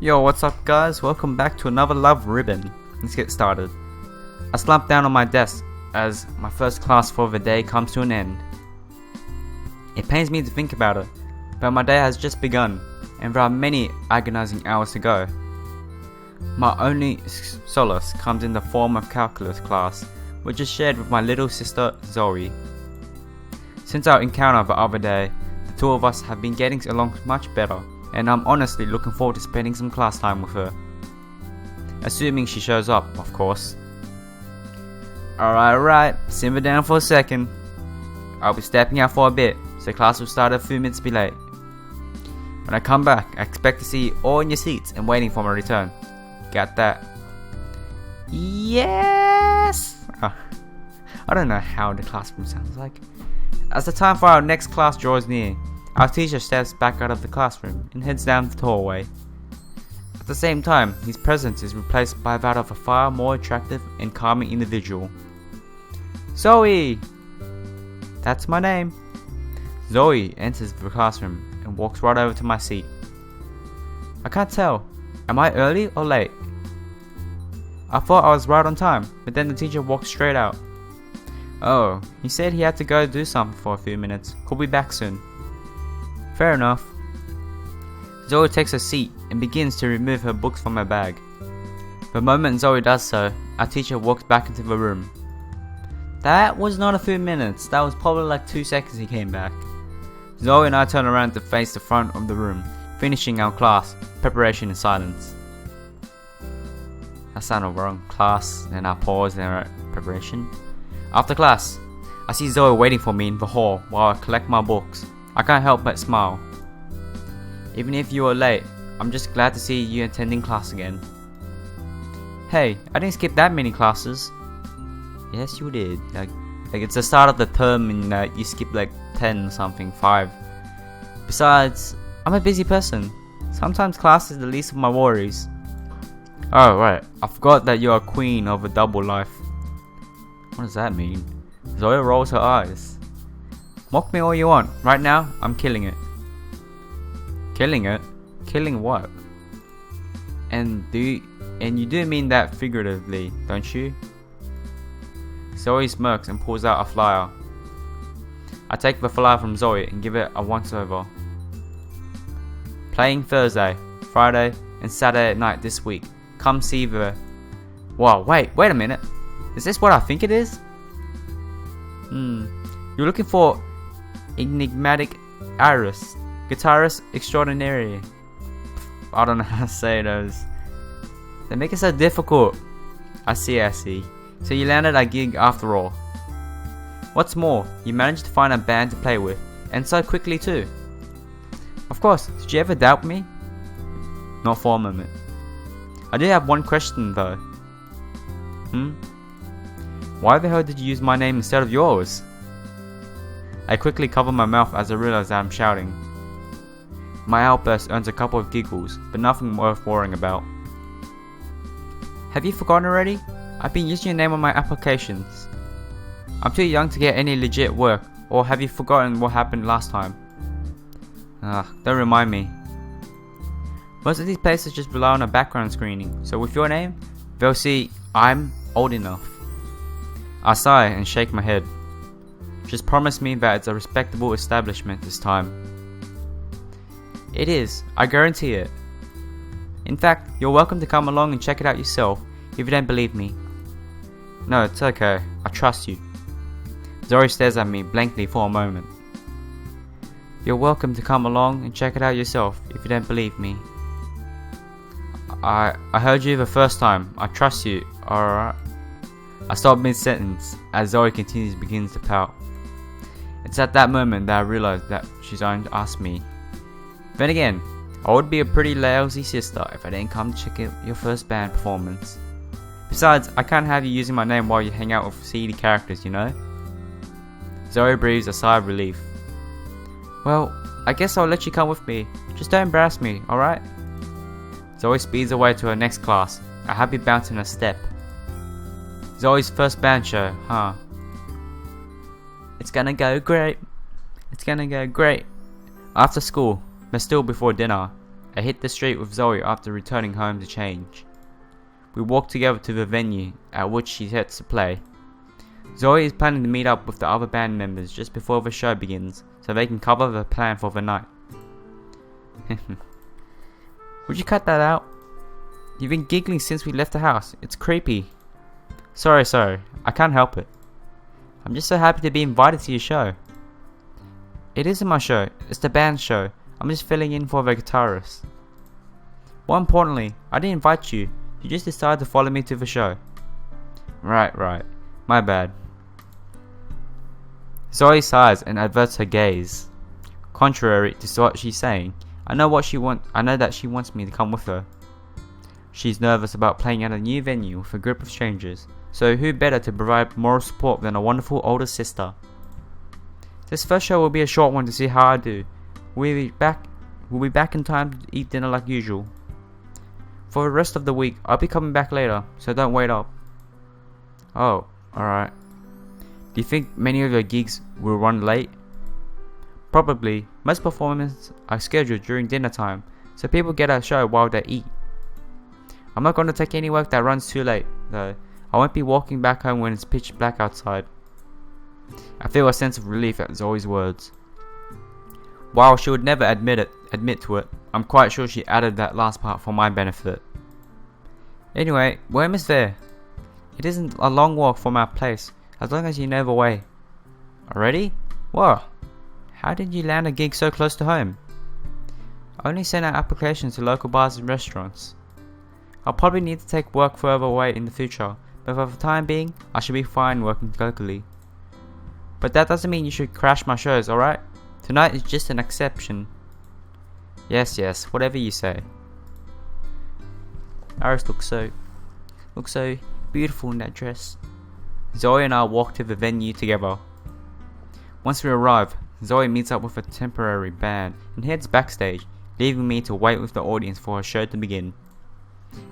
Yo, what's up guys? Welcome back to another Love Ribbon. Let's get started. I slump down on my desk as my first class for the day comes to an end. It pains me to think about it, but my day has just begun and there are many agonizing hours to go. My only solace comes in the form of calculus class, which is shared with my little sister Zoe. Since our encounter the other day, the two of us have been getting along much better, and I'm honestly looking forward to spending some class time with her. Assuming she shows up, of course. Alright, simmer down for a second. I'll be stepping out for a bit, so class will start a few minutes late. When I come back, I expect to see you all in your seats and waiting for my return. Got that? Yes! I don't know how the classroom sounds like. As the time for our next class draws near, our teacher steps back out of the classroom and heads down the hallway. At the same time, his presence is replaced by that of a far more attractive and calming individual. Zoe! That's my name. Zoe enters the classroom and walks right over to my seat. I can't tell. Am I early or late? I thought I was right on time, but then the teacher walked straight out. Oh, he said he had to go do something for a few minutes. He'll be back soon. Fair enough. Zoe takes a seat and begins to remove her books from her bag. The moment Zoe does so, our teacher walks back into the room. That was not a few minutes, that was probably like 2 seconds he came back. Zoe and I turn around to face the front of the room, finishing our class preparation in silence. That sounded wrong. Class, then I pause and preparation. After class, I see Zoe waiting for me in the hall while I collect my books. I can't help but smile. Even if you are late, I'm just glad to see you attending class again. Hey, I didn't skip that many classes. Yes, you did. Like it's the start of the term and you skipped like 10 or something, 5. Besides, I'm a busy person. Sometimes class is the least of my worries. Oh right, I forgot that you're a queen of a double life. What does that mean? Zoe rolls her eyes. Mock me all you want. Right now, I'm killing it. Killing it? Killing what? And you do mean that figuratively, don't you? Zoe smirks and pulls out a flyer. I take the flyer from Zoe and give it a once over. Playing Thursday, Friday, and Saturday night this week. Come see the... Wow, wait a minute. Is this what I think it is? You're looking for enigmatic Iris, guitarist extraordinary. I don't know how to say those. They make it so difficult. I see. So you landed a gig after all. What's more, you managed to find a band to play with, and so quickly too. Of course, did you ever doubt me? Not for a moment. I do have one question though. Why the hell did you use my name instead of yours? I quickly cover my mouth as I realize that I'm shouting. My outburst earns a couple of giggles, but nothing worth worrying about. Have you forgotten already? I've been using your name on my applications. I'm too young to get any legit work, or have you forgotten what happened last time? Don't remind me. Most of these places just rely on a background screening, so with your name, they'll see I'm old enough. I sigh and shake my head. Just promise me that it's a respectable establishment this time. It is, I guarantee it. In fact, you're welcome to come along and check it out yourself if you don't believe me. No, it's okay, I trust you. Zoe stares at me blankly for a moment. You're welcome to come along and check it out yourself if you don't believe me. I heard you the first time, I trust you, alright? I stop mid-sentence as Zoe begins to pout. It's at that moment that I realize that she's going to ask me. Then again, I would be a pretty lousy sister if I didn't come to check out your first band performance. Besides, I can't have you using my name while you hang out with seedy characters, you know? Zoe breathes a sigh of relief. Well, I guess I'll let you come with me. Just don't embarrass me, alright? Zoe speeds away to her next class, a happy bounce in her step. Zoe's first band show, huh? It's gonna go great. It's gonna go great. After school, but still before dinner. I hit the street with Zoe after returning home to change. We walked together to the venue at which she sets to play. Zoe is planning to meet up with the other band members just before the show begins so they can cover the plan for the night. Would you cut that out? You've been giggling since we left the house. It's creepy. Sorry, I can't help it. I'm just so happy to be invited to your show. It isn't my show, it's the band's show. I'm just filling in for the guitarist. More importantly, I didn't invite you. You just decided to follow me to the show. Right. My bad. Zoe sighs and averts her gaze. Contrary to what she's saying, I know that she wants me to come with her. She's nervous about playing at a new venue with a group of strangers, so who better to provide moral support than a wonderful older sister? This first show will be a short one to see how I do. We'll be back in time to eat dinner like usual. For the rest of the week, I'll be coming back later, so don't wait up. Oh, alright. Do you think many of your gigs will run late? Probably. Most performances are scheduled during dinner time, so people get a show while they eat. I'm not going to take any work that runs too late, though. I won't be walking back home when it's pitch black outside. I feel a sense of relief at Zoe's words. While she would never admit to it, I'm quite sure she added that last part for my benefit. Anyway, we're almost there. It isn't a long walk from our place, as long as you know the way. Already? Whoa! How did you land a gig so close to home? I only sent out applications to local bars and restaurants. I'll probably need to take work further away in the future, but for the time being, I should be fine working locally. But that doesn't mean you should crash my shows, alright? Tonight is just an exception. Yes, whatever you say. Iris looks so beautiful in that dress. Zoe and I walk to the venue together. Once we arrive, Zoe meets up with a temporary band and heads backstage, leaving me to wait with the audience for her show to begin.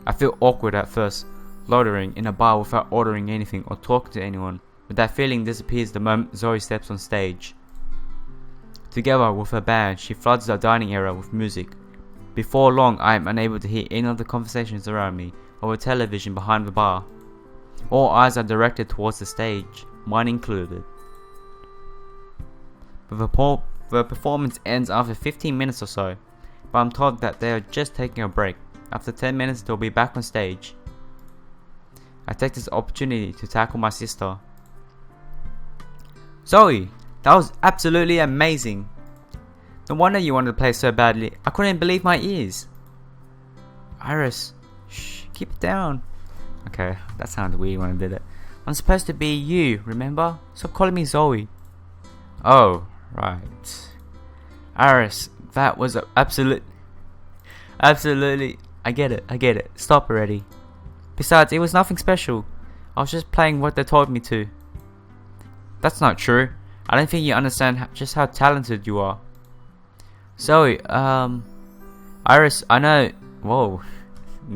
I feel awkward at first, loitering in a bar without ordering anything or talking to anyone, but that feeling disappears the moment Zoe steps on stage. Together with her band, she floods the dining area with music. Before long, I am unable to hear any of the conversations around me or the television behind the bar. All eyes are directed towards the stage, mine included. The performance ends after 15 minutes or so, but I'm told that they are just taking a break. After 10 minutes, they'll be back on stage. I take this opportunity to tackle my sister. Zoe, that was absolutely amazing. No wonder you wanted to play so badly. I couldn't believe my ears. Iris, shh, keep it down. Okay, that sounded weird when I did it. I'm supposed to be you, remember? Stop calling me Zoe. Oh, right. Iris, that was absolutely. I get it. Stop already. Besides, it was nothing special. I was just playing what they told me to. That's not true. I don't think you understand just how talented you are. Zoe, Iris, I know. Whoa.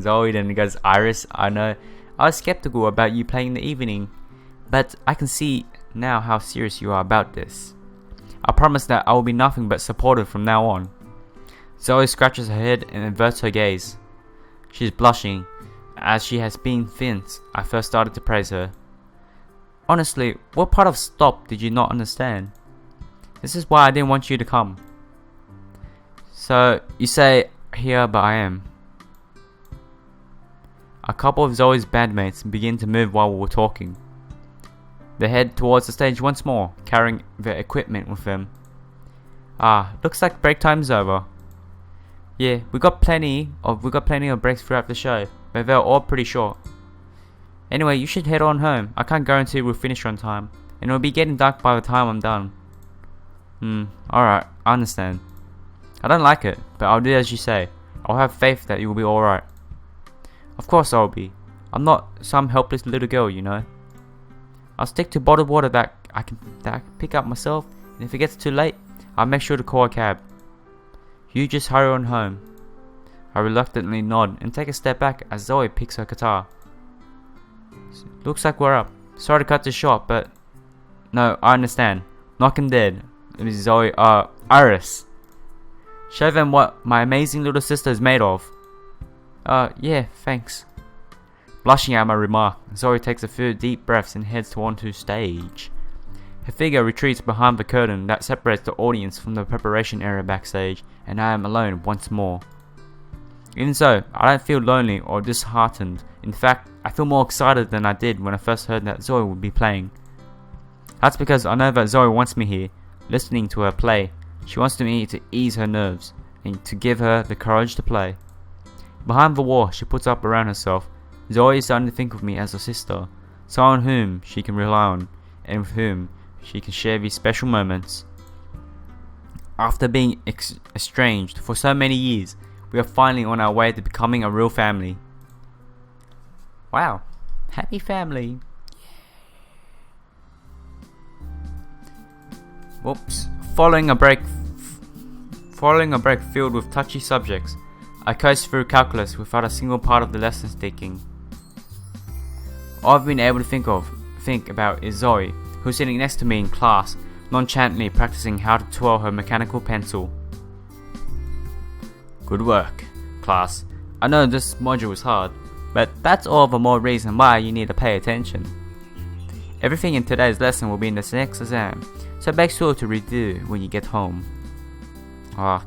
Zoe then goes, Iris, I know. I was skeptical about you playing in the evening, but I can see now how serious you are about this. I promise that I will be nothing but supportive from now on. Zoe scratches her head and averts her gaze. She's blushing, as she has been since I first started to praise her. Honestly, what part of stop did you not understand? This is why I didn't want you to come. So, you say, here but I am. A couple of Zoe's bandmates begin to move while we were talking. They head towards the stage once more, carrying their equipment with them. Looks like break time's over. Yeah, we got plenty of breaks throughout the show, but they're all pretty short. Anyway, you should head on home. I can't guarantee we'll finish on time, and it'll be getting dark by the time I'm done. Alright, I understand. I don't like it, but I'll do as you say. I'll have faith that you'll be alright. Of course I'll be. I'm not some helpless little girl, you know. I'll stick to bottled water that I can pick up myself, and if it gets too late, I'll make sure to call a cab. You just hurry on home. I reluctantly nod and take a step back as Zoe picks her guitar. Looks like we're up. Sorry to cut this short, but... No, I understand. Knocking dead. It is Zoe, Iris. Show them what my amazing little sister is made of. Yeah, thanks. Blushing at my remark, Zoe takes a few deep breaths and heads onto stage. Her figure retreats behind the curtain that separates the audience from the preparation area backstage, and I am alone once more. Even so, I don't feel lonely or disheartened. In fact, I feel more excited than I did when I first heard that Zoe would be playing. That's because I know that Zoe wants me here, listening to her play. She wants me to ease her nerves, and to give her the courage to play. Behind the wall she puts up around herself, Zoe is starting to think of me as a sister, someone whom she can rely on, and with whom she can share these special moments. After being estranged for so many years, we are finally on our way to becoming a real family. Wow, happy family. Whoops. Following a break filled with touchy subjects, I coast through calculus without a single part of the lesson sticking. All I've been able to think about is Zoe, who's sitting next to me in class, nonchalantly practicing how to twirl her mechanical pencil. Good work, class. I know this module is hard, but that's all the more reason why you need to pay attention. Everything in today's lesson will be in the next exam, so make sure to redo when you get home. Ugh.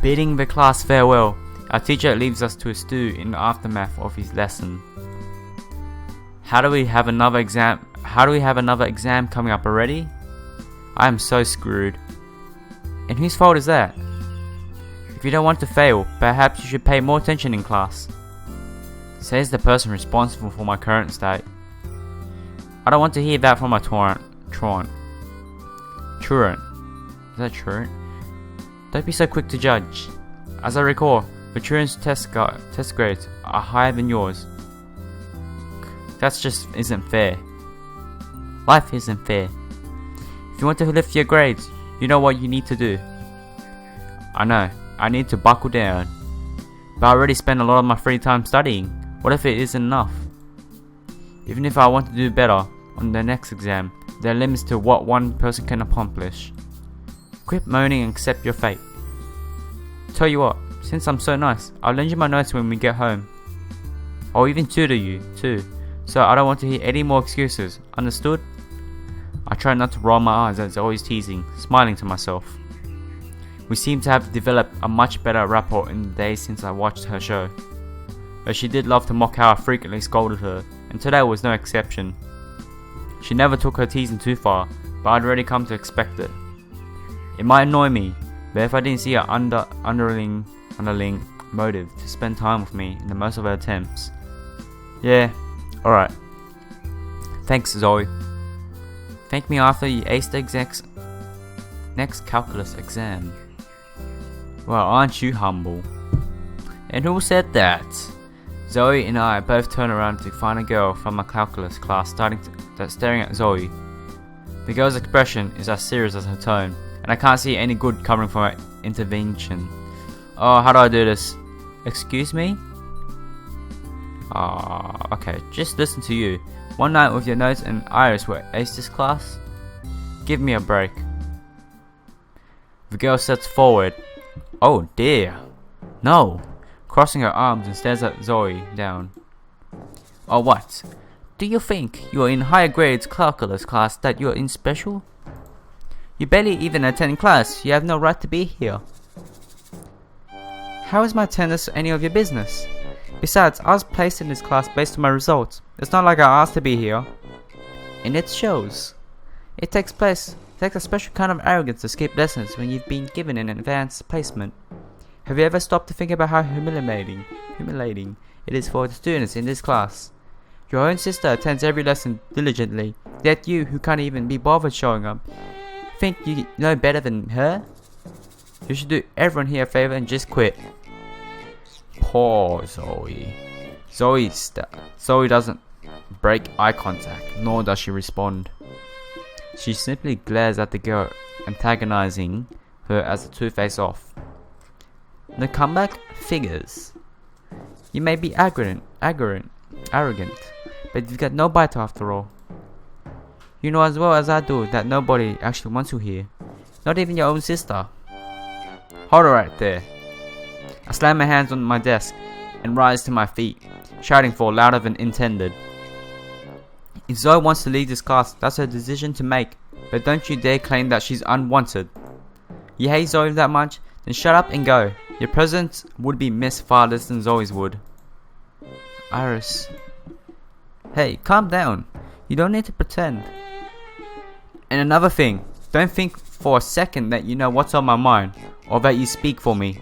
Bidding the class farewell, our teacher leaves us to stew in the aftermath of his lesson. How do we have another exam coming up already? I am so screwed. And whose fault is that? If you don't want to fail, perhaps you should pay more attention in class, says the person responsible for my current state. I don't want to hear that from my truant. Is that truant? Don't be so quick to judge. As I recall, the truant's test grades are higher than yours. That just isn't fair. Life isn't fair. If you want to lift your grades, you know what you need to do. I know, I need to buckle down. But I already spend a lot of my free time studying. What if it isn't enough? Even if I want to do better on the next exam, there are limits to what one person can accomplish. Quit moaning and accept your fate. Tell you what, since I'm so nice, I'll lend you my notes when we get home. I'll even tutor you, too, so I don't want to hear any more excuses, understood? I try not to roll my eyes as always teasing, smiling to myself. We seem to have developed a much better rapport in the days since I watched her show. But she did love to mock how I frequently scolded her, and today was no exception. She never took her teasing too far, but I'd already come to expect it. It might annoy me, but if I didn't see her underlying motive to spend time with me in the most of her attempts. Yeah, alright. Thanks, Zoe. Thank me after you ace the next calculus exam. Well, aren't you humble? And who said that? Zoe and I both turn around to find a girl from my calculus class staring at Zoe. The girl's expression is as serious as her tone, and I can't see any good coming from her intervention. Oh, how do I do this? Excuse me? Okay, just listen to you. One night with your notes and Iris were ace this class? Give me a break. The girl steps forward. Oh dear. No. Crossing her arms and stares at Zoe down. Oh what? Do you think you are in higher grades calculus class that you are in special? You barely even attend class. You have no right to be here. How is my attendance any of your business? Besides, I was placed in this class based on my results. It's not like I asked to be here. And it shows. It takes a special kind of arrogance to skip lessons when you've been given an advanced placement. Have you ever stopped to think about how humiliating it is for the students in this class? Your own sister attends every lesson diligently, yet you, who can't even be bothered showing up, think you know better than her? You should do everyone here a favor and just quit. Poor Zoe. Zoe doesn't break eye contact, nor does she respond. She simply glares at the girl, antagonizing her as the two face off. The comeback figures. You may be arrogant, but you've got no bite after all. You know as well as I do that nobody actually wants you here. Not even your own sister. Hold it right there. I slam my hands on my desk and rise to my feet, shouting for louder than intended. If Zoe wants to leave this class, that's her decision to make, but don't you dare claim that she's unwanted. You hate Zoe that much? Then shut up and go. Your presence would be missed far less than Zoe's would. Iris. Hey, calm down. You don't need to pretend. And another thing, don't think for a second that you know what's on my mind, or that you speak for me.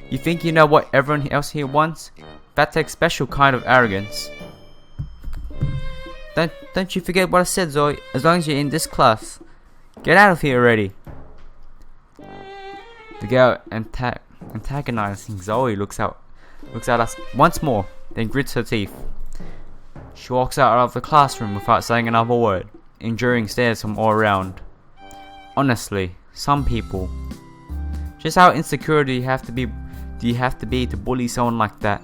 You think you know what everyone else here wants? That takes special kind of arrogance. Don't you forget what I said, Zoe, as long as you're in this class. Get out of here already. The girl antagonizing Zoe looks at us once more, then grits her teeth. She walks out of the classroom without saying another word, enduring stares from all around. Honestly, some people. Just how insecure do you have to be to bully someone like that?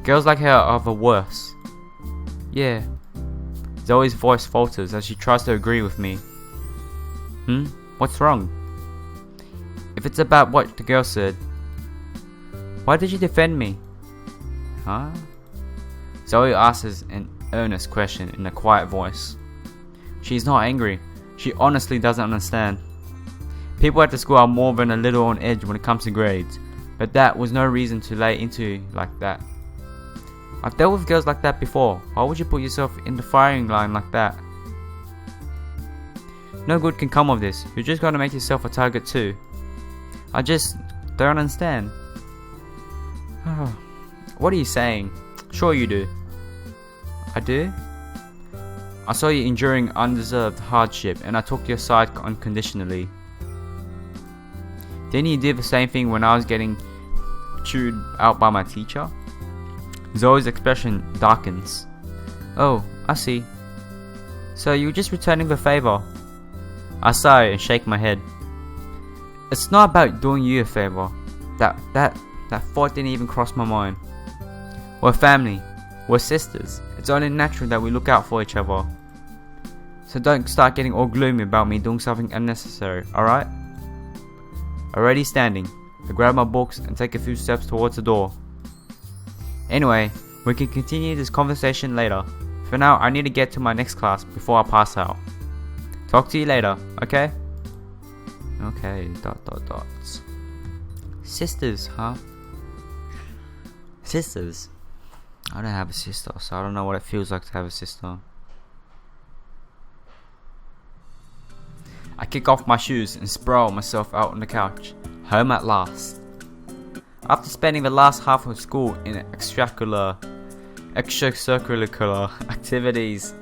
Girls like her are the worst. Yeah. Zoe's voice falters as she tries to agree with me. What's wrong? If it's about what the girl said, why did you defend me? Huh? Zoe asks an earnest question in a quiet voice. She's not angry. She honestly doesn't understand. People at the school are more than a little on edge when it comes to grades, but that was no reason to lay into like that. I've dealt with girls like that before. Why would you put yourself in the firing line like that? No good can come of this. You're just gonna make yourself a target too. I just don't understand. What are you saying? Sure you do. I do? I saw you enduring undeserved hardship and I took your side unconditionally. Didn't you do the same thing when I was getting chewed out by my teacher? Zoe's expression darkens. Oh, I see. So you were just returning the favor. I sigh and shake my head. It's not about doing you a favor. That thought didn't even cross my mind. We're family. We're sisters. It's only natural that we look out for each other. So don't start getting all gloomy about me doing something unnecessary, alright? Already standing, I grab my books and take a few steps towards the door. Anyway, we can continue this conversation later. For now, I need to get to my next class before I pass out. Talk to you later, okay? Okay, ... Sisters, huh? Sisters? I don't have a sister, so I don't know what it feels like to have a sister. I kick off my shoes and sprawl myself out on the couch. Home at last. After spending the last half of school in extracurricular activities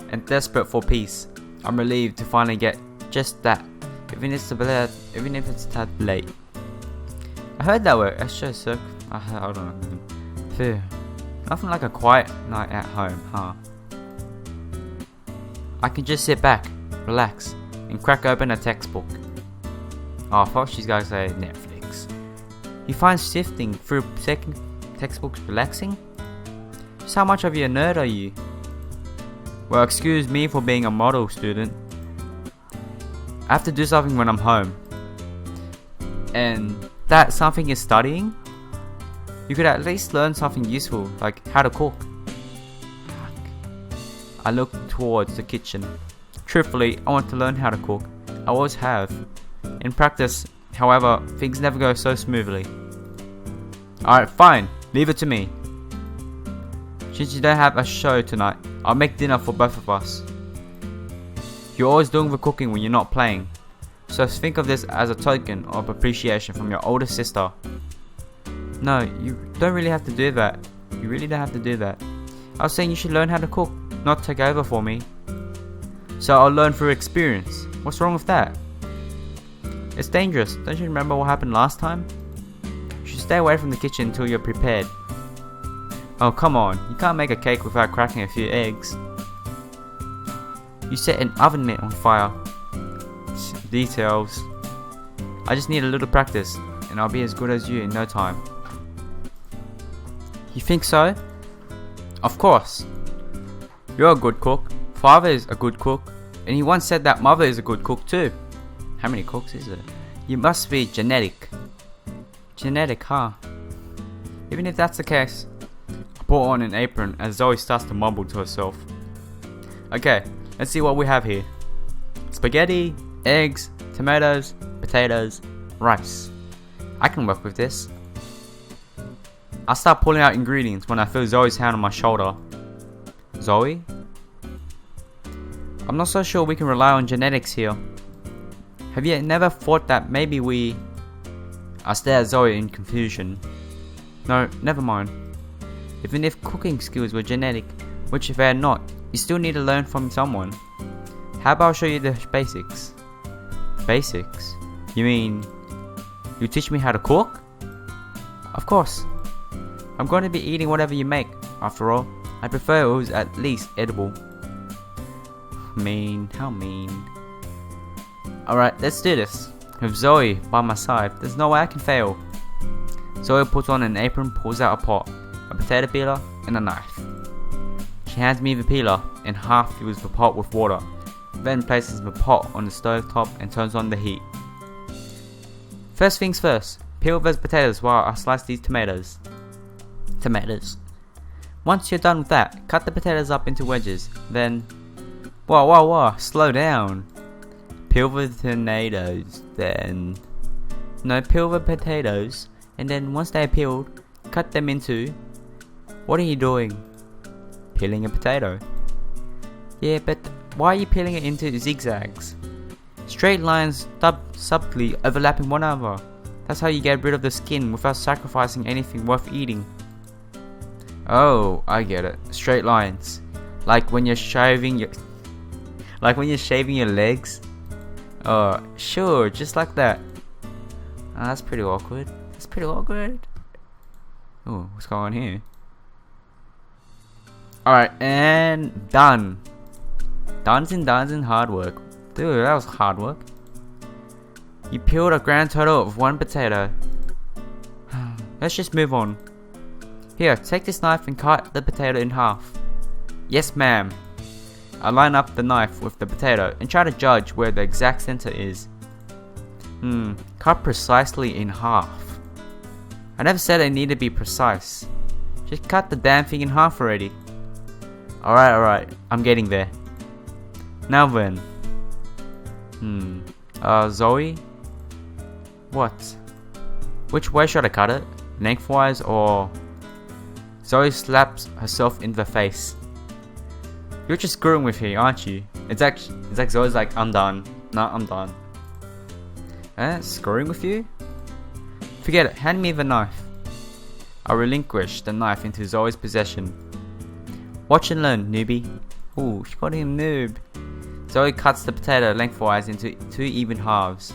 and desperate for peace, I'm relieved to finally get just that, even if it's a tad late. I heard that word, I don't know. Phew. Nothing like a quiet night at home, huh? I can just sit back, relax, and crack open a textbook. Oh, I thought she's gonna say Netflix. You find sifting through textbooks relaxing? Just how much of a nerd are you? Well, excuse me for being a model student. I have to do something when I'm home. And that something is studying? You could at least learn something useful, like how to cook. Fuck. I look towards the kitchen. Truthfully, I want to learn how to cook. I always have. In practice, however, things never go so smoothly. Alright, fine. Leave it to me. Since you don't have a show tonight, I'll make dinner for both of us. You're always doing the cooking when you're not playing. So think of this as a token of appreciation from your older sister. No, you don't really have to do that. You really don't have to do that. I was saying you should learn how to cook, not take over for me. So I'll learn through experience. What's wrong with that? It's dangerous. Don't you remember what happened last time? You should stay away from the kitchen until you're prepared. Oh, come on. You can't make a cake without cracking a few eggs. You set an oven mitt on fire. Details. I just need a little practice, and I'll be as good as you in no time. You think so? Of course. You're a good cook. Father is a good cook. And he once said that mother is a good cook too. How many cooks is it? You must be genetic. Genetic, huh? Even if that's the case, I put on an apron as Zoe starts to mumble to herself. Okay, let's see what we have here. Spaghetti, eggs, tomatoes, potatoes, rice. I can work with this. I start pulling out ingredients when I feel Zoe's hand on my shoulder. Zoe? I'm not so sure we can rely on genetics here. Have you never thought that maybe we... I stare at Zoe in confusion. No, never mind. Even if cooking skills were genetic, which if they're not, you still need to learn from someone. How about I show you the basics? Basics? You mean, you teach me how to cook? Of course. I'm going to be eating whatever you make. After all, I prefer it was at least edible. Mean, how mean. Alright, let's do this. With Zoe by my side, there's no way I can fail. Zoe puts on an apron, pulls out a pot, a potato peeler, and a knife. She hands me the peeler and half fills the pot with water, then places the pot on the stove top and turns on the heat. First things first, peel those potatoes while I slice these tomatoes. Once you're done with that, cut the potatoes up into wedges, then... Whoa, slow down. Peel the tomatoes, then... No, peel the potatoes, and then once they're peeled, cut them into... What are you doing? Peeling a potato. Yeah, but why are you peeling it into zigzags? Straight lines subtly overlapping one another. That's how you get rid of the skin without sacrificing anything worth eating. Oh, I get it. Straight lines. Like when you're shaving your... Like when you're shaving your legs? Oh, sure, just like that. Oh, that's pretty awkward. Oh, what's going on here? Alright, and done. Done and hard work. Dude, that was hard work. You peeled a grand total of 1 potato. Let's just move on. Here, take this knife and cut the potato in half. Yes, ma'am. I line up the knife with the potato and try to judge where the exact center is. Cut precisely in half. I never said I need to be precise. Just cut the damn thing in half already. Alright, I'm getting there. Now then. Zoe? What? Which way should I cut it? Lengthwise or... Zoe slaps herself in the face. You're just screwing with me, aren't you? It's like Zoe's like, I'm done. No, I'm done. Screwing with you? Forget it, hand me the knife. I relinquish the knife into Zoe's possession. Watch and learn, newbie. Ooh, she got him noob. Zoe cuts the potato lengthwise into 2 even halves.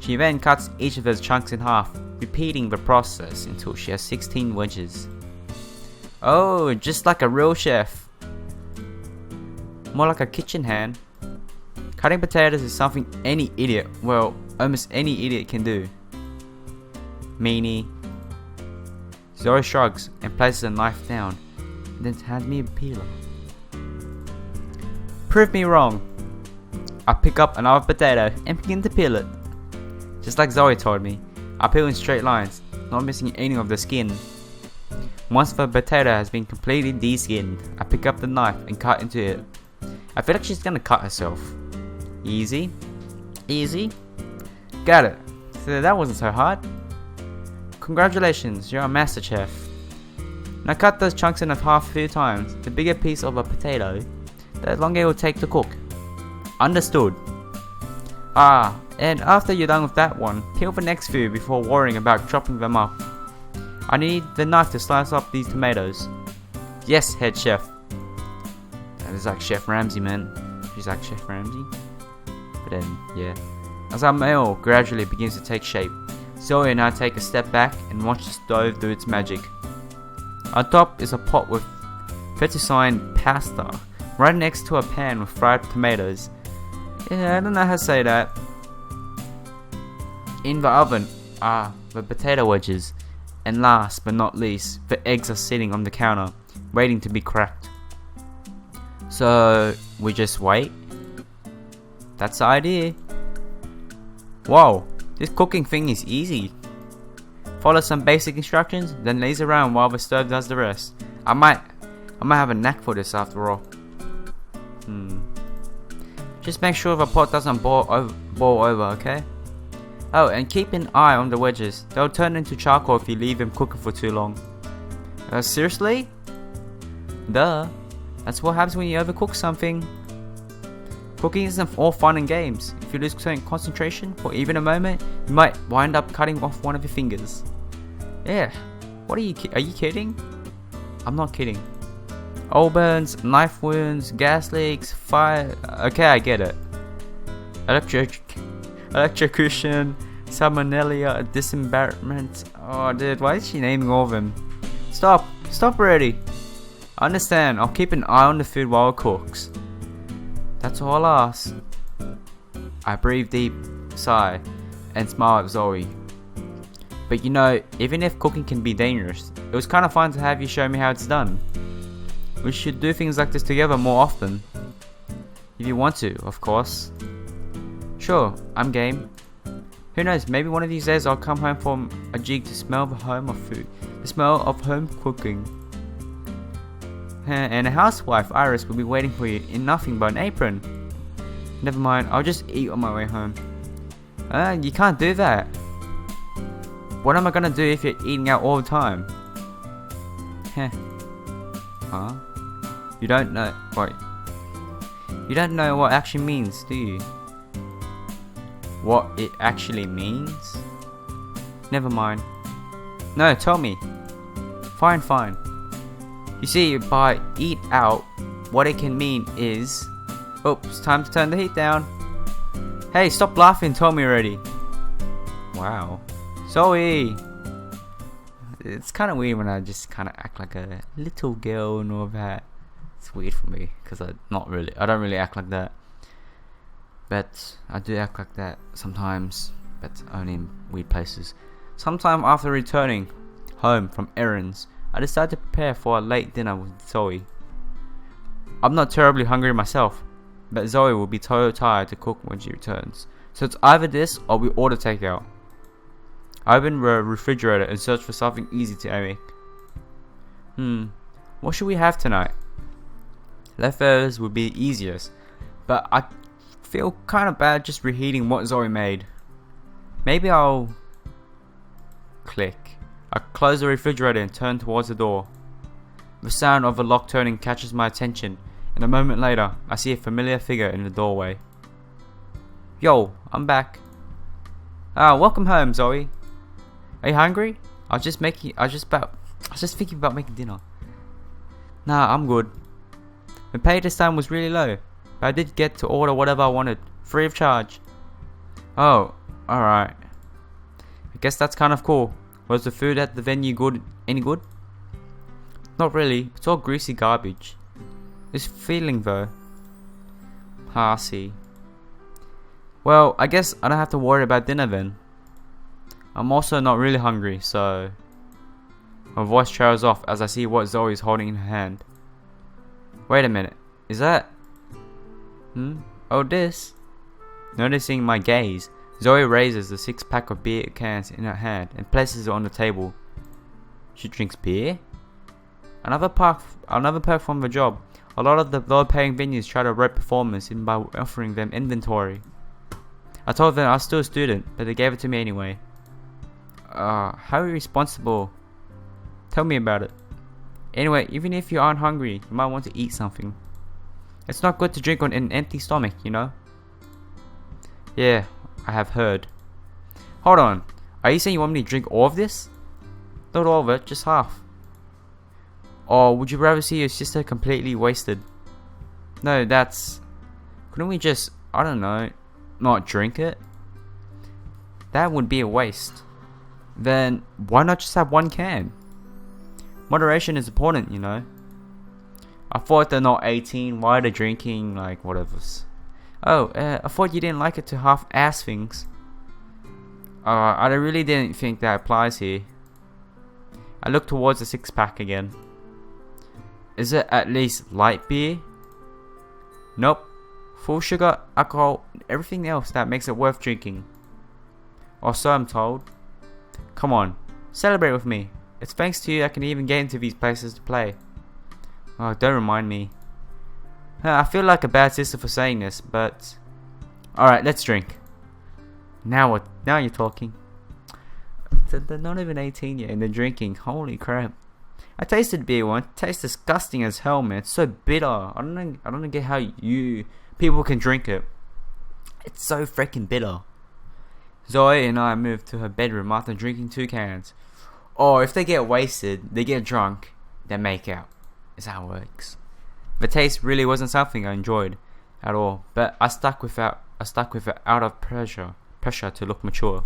She then cuts each of those chunks in half, repeating the process until she has 16 wedges. Oh, just like a real chef. More like a kitchen hand. Cutting potatoes is something any idiot, well, almost any idiot can do. Meanie. Zoe shrugs and places a knife down, and then hands me a peeler. Prove me wrong. I pick up another potato and begin to peel it. Just like Zoe told me, I peel in straight lines, not missing any of the skin. Once the potato has been completely de-skinned, I pick up the knife and cut into it. I feel like she's gonna cut herself. Easy. Got it. So that wasn't so hard. Congratulations, you're a master chef. Now cut those chunks in half a few times. The bigger piece of a potato, the longer it will take to cook. Understood. And after you're done with that one, peel the next few before worrying about chopping them up. I need the knife to slice up these tomatoes. Yes, head chef. That is like Chef Ramsay, man. She's like Chef Ramsay. But then, yeah. As our meal gradually begins to take shape, Zoe and I take a step back and watch the stove do its magic. On top is a pot with fettuccine pasta, right next to a pan with fried tomatoes. Yeah, I don't know how to say that. In the oven are the potato wedges, and last but not least, the eggs are sitting on the counter, waiting to be cracked. So, we just wait? That's the idea. Whoa, this cooking thing is easy. Follow some basic instructions, then laze around while the stove does the rest. I might have a knack for this after all. Just make sure the pot doesn't boil over, okay? Oh, and keep an eye on the wedges. They'll turn into charcoal if you leave them cooking for too long. Seriously? Duh. That's what happens when you overcook something. Cooking isn't all fun and games. If you lose concentration for even a moment, you might wind up cutting off one of your fingers. Yeah. What are you kidding? I'm not kidding. Oil burns, knife wounds, gas leaks, fire. Okay, I get it. Electrocution, salmonella, dismemberment. Oh, dude, why is she naming all of them? Stop already. I understand. I'll keep an eye on the food while it cooks. That's all I'll ask. I breathe deep, sigh, and smile at Zoe. But you know, even if cooking can be dangerous, it was kind of fun to have you show me how it's done. We should do things like this together more often. If you want to, of course. Sure, I'm game. Who knows, maybe one of these days I'll come home from a jig to smell the home of food. The smell of home cooking. And a housewife, Iris, will be waiting for you in nothing but an apron. Never mind, I'll just eat on my way home. You can't do that. What am I gonna do if you're eating out all the time? Huh? You don't know. Wait. You don't know what actually means, do you? What it actually means? Never mind. No, tell me. Fine. You see, by eat out, what it can mean is... Oops, time to turn the heat down. Hey, stop laughing, tell me already. Wow. Zoe! It's kind of weird when I just kind of act like a little girl and all that. It's weird for me, because I don't really act like that. But I do act like that sometimes, but only in weird places. Sometime after returning home from errands, I decided to prepare for a late dinner with Zoe. I'm not terribly hungry myself, but Zoe will be too tired to cook when she returns. So it's either this or we order takeout. I open the refrigerator and search for something easy to make. What should we have tonight? Leftovers would be easiest, but I feel kind of bad just reheating what Zoe made. Maybe I'll... Click. I close the refrigerator and turn towards the door. The sound of the lock turning catches my attention, and a moment later, I see a familiar figure in the doorway. Yo, I'm back. Welcome home, Zoe. Are you hungry? I was just thinking about making dinner. Nah, I'm good. The pay this time was really low, but I did get to order whatever I wanted, free of charge. Oh, alright. I guess that's kind of cool. Was the food at the venue any good? Not really, it's all greasy garbage. This feeling though. I see. Well, I guess I don't have to worry about dinner then. I'm also not really hungry, so... My voice trails off as I see what Zoe is holding in her hand. Wait a minute, is that... Oh, this? Noticing my gaze, Zoe raises the 6-pack of beer cans in her hand and places it on the table. She drinks beer? Another perk from the job. A lot of the low-paying venues try to rope performers in by offering them inventory. I told them I was still a student, but they gave it to me anyway. How irresponsible. Tell me about it. Anyway, even if you aren't hungry, you might want to eat something. It's not good to drink on an empty stomach, you know? Yeah, I have heard. Hold on, are you saying you want me to drink all of this? Not all of it, just half. Or would you rather see your sister completely wasted? No, that's... Couldn't we just, I don't know, not drink it? That would be a waste. Then, why not just have one can? Moderation is important, you know. I thought they're not 18, why are they drinking, like, whatever. Oh, I thought you didn't like it to half-ass things. I really didn't think that applies here. I look towards the 6-pack again. Is it at least light beer? Nope. Full sugar, alcohol, everything else that makes it worth drinking. Or so I'm told. Come on, celebrate with me. It's thanks to you I can even get into these places to play. Oh, don't remind me. I feel like a bad sister for saying this, but... Alright, let's drink. Now what? Now you're talking. They're not even 18 yet and they're drinking. Holy crap. I tasted beer once. It tastes disgusting as hell, man. It's so bitter. I don't get how people can drink it. It's so freaking bitter. Zoe and I moved to her bedroom after drinking 2 cans. Or if they get wasted, they get drunk, they make out. Is how it works. The taste really wasn't something I enjoyed at all, but I stuck with it out of pressure to look mature.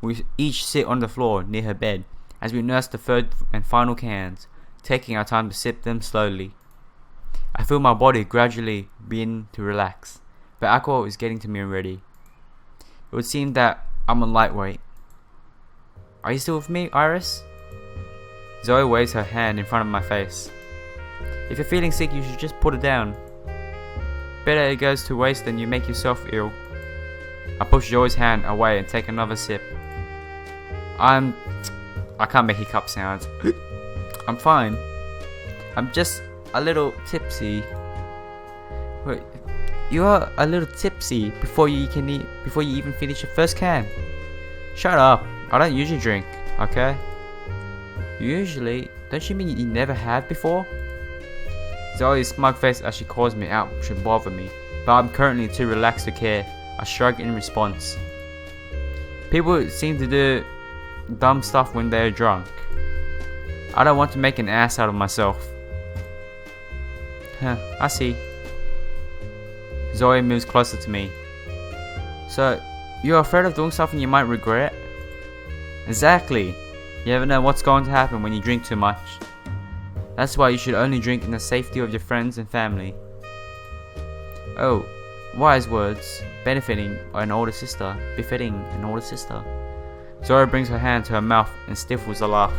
We each sit on the floor near her bed as we nurse the third and final cans, taking our time to sip them slowly. I feel my body gradually begin to relax, but alcohol is getting to me already. It would seem that I'm a lightweight. Are you still with me, Iris? Zoe waves her hand in front of my face. If you're feeling sick, you should just put it down. Better it goes to waste than you make yourself ill. I push Zoe's hand away and take another sip. I can't make hiccup sounds. I'm fine. I'm just a little tipsy. Wait, you are a little tipsy before you even finish your first can. Shut up. I don't usually drink, okay? Usually? Don't you mean you never have before? Zoe's smug face as she calls me out should bother me, but I'm currently too relaxed to care. I shrug in response. People seem to do dumb stuff when they're drunk. I don't want to make an ass out of myself. I see. Zoe moves closer to me. So, you're afraid of doing something you might regret? Exactly. You never know what's going to happen when you drink too much. That's why you should only drink in the safety of your friends and family. Oh, wise words. Befitting an older sister. Zoe brings her hand to her mouth and stifles a laugh.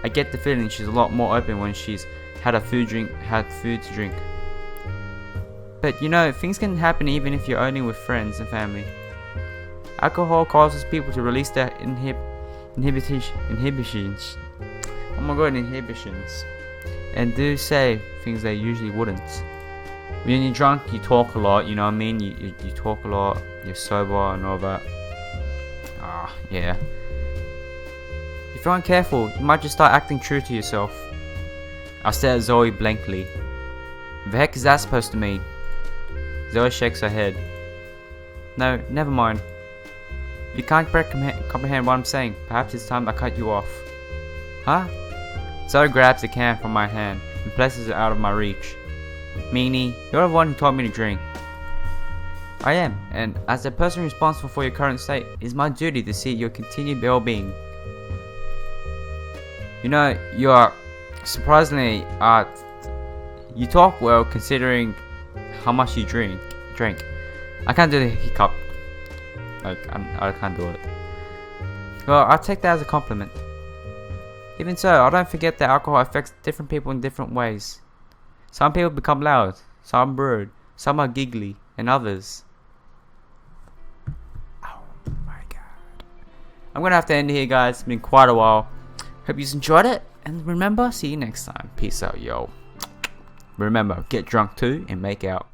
I get the feeling she's a lot more open when she's had food to drink. But you know, things can happen even if you're only with friends and family. Alcohol causes people to release their inhibitions. Oh my god, inhibitions. And do say things they usually wouldn't. When you're drunk, you talk a lot, you know what I mean? You talk a lot, you're sober and all that. Yeah. If you're uncareful, you might just start acting true to yourself. I stare at Zoe blankly. The heck is that supposed to mean? Zoe shakes her head. No, never mind. If you can't comprehend what I'm saying, perhaps it's time I cut you off. Huh? Zoe grabs the can from my hand and places it out of my reach. Meanie, you're the one who taught me to drink. I am, and as the person responsible for your current state, it is my duty to see your continued well-being. You know, you are surprisingly, you talk well considering how much you drink. I can't do the hiccup. I can't do it. Well, I'll take that as a compliment. Even so, I don't forget that alcohol affects different people in different ways. Some people become loud, some rude, some are giggly, and others. Oh my god. I'm gonna have to end it here, guys. It's been quite a while. Hope you enjoyed it, and remember, see you next time. Peace out, yo. Remember, get drunk too and make out.